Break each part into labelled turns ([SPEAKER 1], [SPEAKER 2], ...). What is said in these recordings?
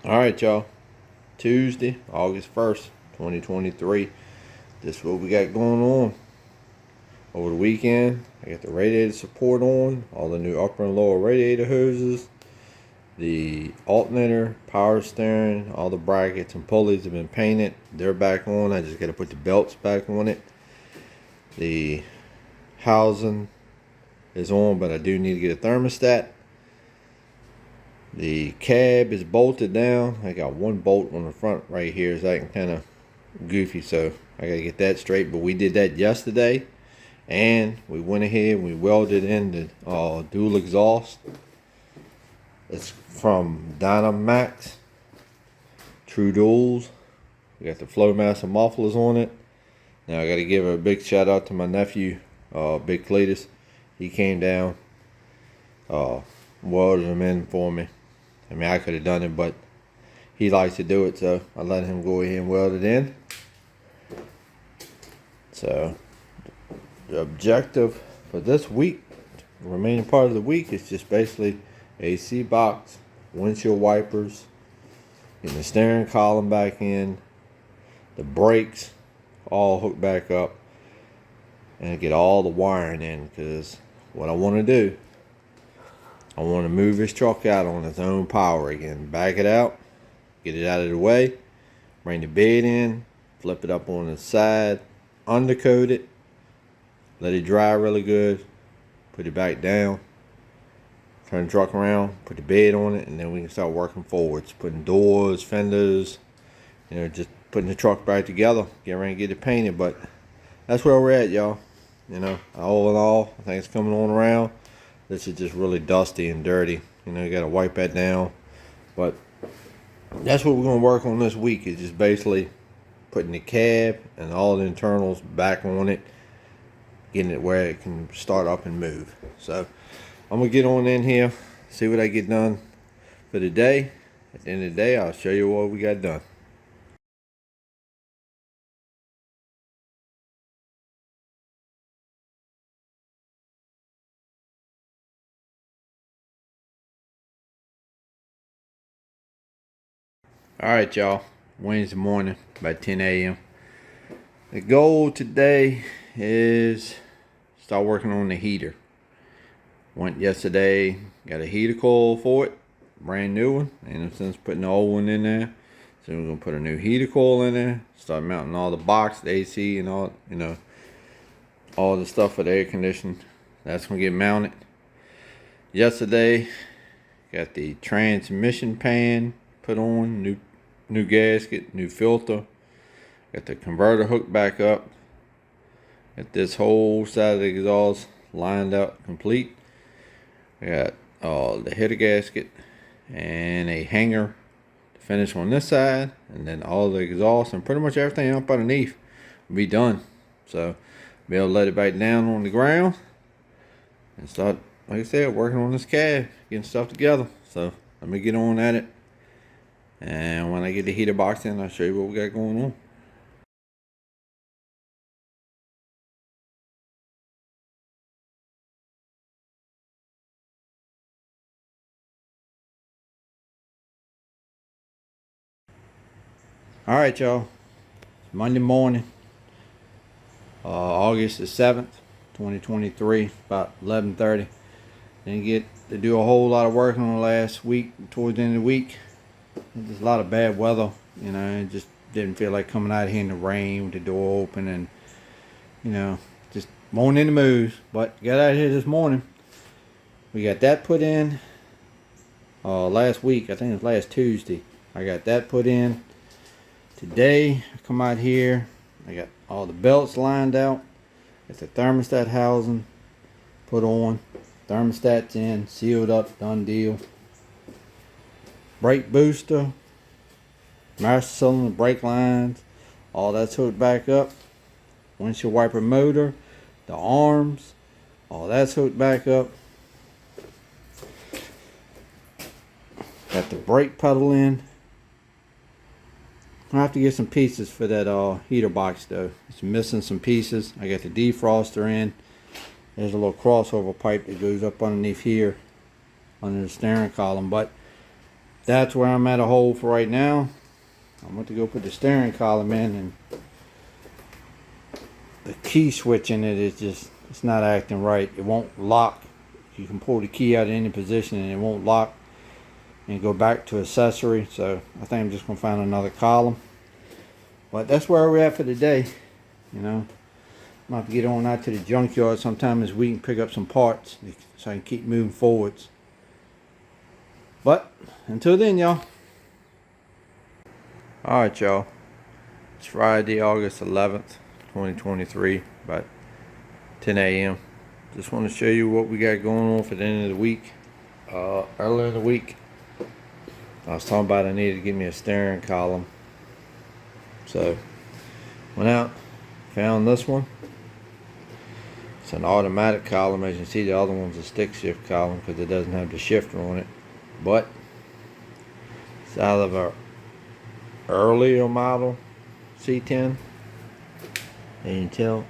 [SPEAKER 1] Alright, y'all. Tuesday, August 1st, 2023. This is what we got going on. Over the weekend, I got the radiator support on, all the new upper and lower radiator hoses, the alternator, power steering, all the brackets and pulleys have been painted. They're back on. I just got to put the belts back on it. The housing is on, but I do need to get a thermostat. The cab is bolted down. I got one bolt on the front right here. It's acting kind of goofy, so I got to get that straight. But we did that yesterday, and we went ahead and we welded in the dual exhaust. It's from Dynamax True Duals. We got the Flowmaster mufflers on it. Now I got to give a big shout out to my nephew, Big Cletus. He came down, welded them in for me. I mean, I could have done it, but he likes to do it, so I let him go ahead and weld it in. So the objective for this week, the remaining part of the week, is just basically AC box, windshield wipers, getting the steering column back in, the brakes all hooked back up, and get all the wiring in, because what I want to do, I want to move this truck out on its own power again. Back it out, get it out of the way, bring the bed in, flip it up on the side, undercoat it, let it dry really good, put it back down, turn the truck around, put the bed on it, and then we can start working forwards, putting doors, fenders, just putting the truck back together, get ready to get it painted. But that's where we're at, y'all. All in all, I think it's coming on around. This is just really dusty and dirty. You got to wipe that down. But that's what we're going to work on this week, is just basically putting the cab and all the internals back on it, getting it where it can start up and move. So I'm going to get on in here, see what I get done for the day. At the end of the day, I'll show you what we got done. Alright, y'all. Wednesday morning, about 10 a.m. The goal today is start working on the heater. Went yesterday, got a heater coil for it, brand new one. And since putting the old one in there, so we're gonna put a new heater coil in there, start mounting all the box, the AC, and all all the stuff for the air conditioning. That's gonna get mounted. Yesterday, got the transmission pan put on, new gasket, new filter. Got the converter hooked back up. Got this whole side of the exhaust lined up complete. I got the header gasket and a hanger to finish on this side, and then all the exhaust and pretty much everything up underneath will be done. So be able to let it back down on the ground and start, like I said, working on this cab, getting stuff together. So let me get on at it. And when I get the heater box in, I'll show you what we got going on. Alright, y'all. It's Monday morning, August the 7th, 2023, about 11:30. Didn't get to do a whole lot of work on the last week, towards the end of the week. There's a lot of bad weather, it just didn't feel like coming out here in the rain with the door open, and just won't in the mood. But got out here this morning. We got that put in last week. I think it was last Tuesday. I got that put in. Today I come out here, I got all the belts lined out, got the thermostat housing put on, thermostat's in, sealed up, done deal. Brake booster, master cylinder, brake lines, all that's hooked back up. Windshield wiper motor, the arms, all that's hooked back up. Got the brake pedal in. I have to get some pieces for that heater box though. It's missing some pieces. I got the defroster in. There's a little crossover pipe that goes up underneath here under the steering column, but that's where I'm at a hole for right now. I went to go put the steering column in, and the key switch in it is just, it's not acting right. It won't lock. You can pull the key out of any position and it won't lock and go back to accessory. So I think I'm just gonna find another column. But that's where we're at for today. You know, I'm gonna have to get on out to the junkyard sometime this week and pick up some parts so I can keep moving forwards. But until then, y'all. Alright, y'all. It's Friday, August 11th, 2023, about 10 a.m. Just want to show you what we got going on for the end of the week. Earlier in the week, I was talking about I needed to get me a steering column. So, went out, found this one. It's an automatic column. As you can see, the other one's a stick shift column because it doesn't have the shifter on it. But, it's out of a earlier model c10. And you can tell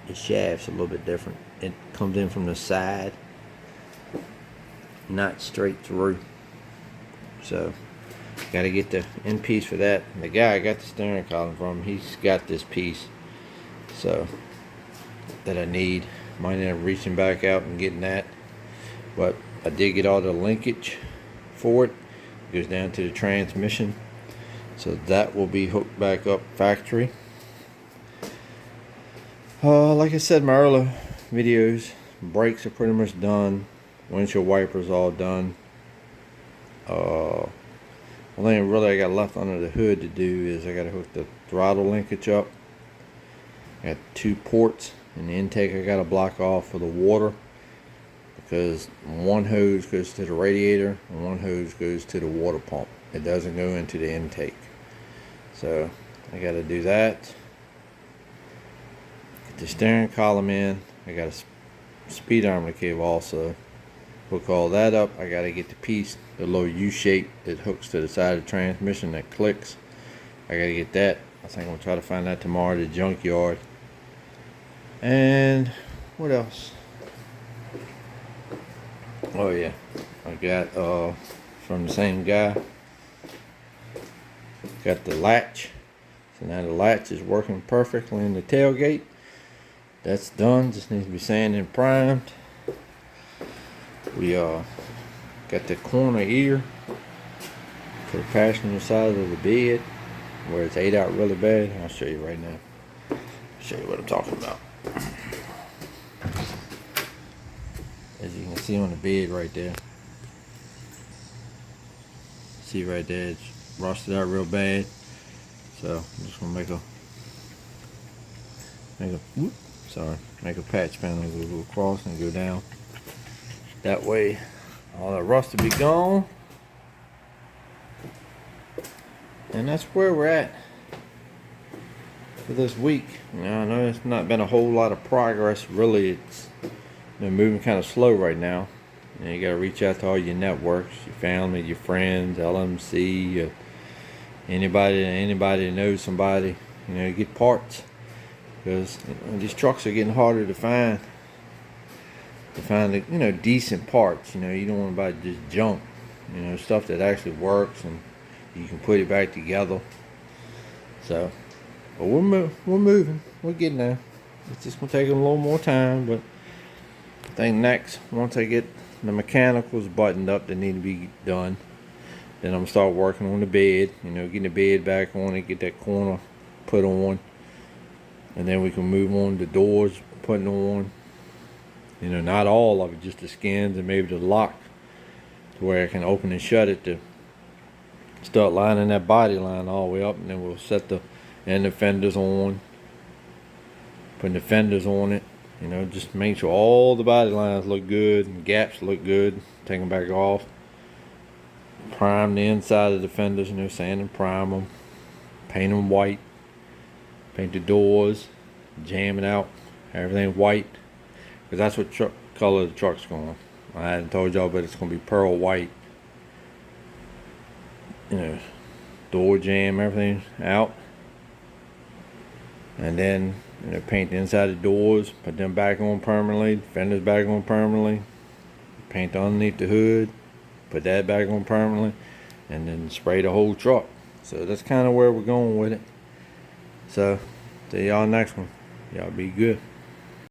[SPEAKER 1] the shaft's a little bit different. It comes in from the side, not straight through. So gotta get the end piece for that. And the guy I got the steering column from, he's got this piece so that I need. Might end up reaching back out and getting that, but I did get all the linkage for it. It goes down to the transmission, so that will be hooked back up factory. Like I said in my earlier videos, brakes are pretty much done. Windshield wipers all done. One thing really I got left under the hood to do is I got to hook the throttle linkage up. I got 2 ports in the intake I got to block off for the water, because one hose goes to the radiator and one hose goes to the water pump. It doesn't go into the intake. So I got to do that. Get the steering column in. I got a speed armor cable also. Hook all that up. I got to get the piece, the little U shape that hooks to the side of the transmission that clicks. I got to get that. I think I'm going to try to find that tomorrow at the junkyard. And what else? Oh yeah, I got from the same guy, got the latch. So now the latch is working perfectly in the tailgate. That's done, just needs to be sanded and primed. We got the corner ear for the passenger side of the bed where it's ate out really bad. I'll show you right now. I'll show you what I'm talking about. As you can see on the bed right there. See right there, it's rusted out real bad. So I'm just gonna make a patch panel, go across and go down. That way all that rust will be gone. And that's where we're at for this week. You know, I know it's not been a whole lot of progress. Really, it's moving kind of slow right now. You know, you got to reach out to all your networks, your family, your friends, LMC, anybody that knows somebody. You know, get parts, because these trucks are getting harder to find. Decent parts. You know, you don't want to buy just junk. You know, stuff that actually works and you can put it back together. So, but we're moving. We're getting there. It's just gonna take a little more time, but I think next, once I get the mechanicals buttoned up that need to be done, then I'm gonna start working on the bed. You know, getting the bed back on it, get that corner put on, and then we can move on to doors, putting on. You know, not all of it, just the skins and maybe the lock, to where I can open and shut it to start lining that body line all the way up, and then we'll set the end fenders on, putting the fenders on it. You know, just make sure all the body lines look good and gaps look good. Take them back off. Prime the inside of the fenders, you know, sand and prime them. Paint them white. Paint the doors. Jam it out. Everything white. Because that's what color the truck's going. I hadn't told y'all, but it's going to be pearl white. You know, door jam, everything out. And then, you know, paint the inside of the doors, put them back on permanently, fenders back on permanently, paint underneath the hood, put that back on permanently. and then spray the whole truck. So that's kind of where we're going with it. So see y'all next one. Y'all be good.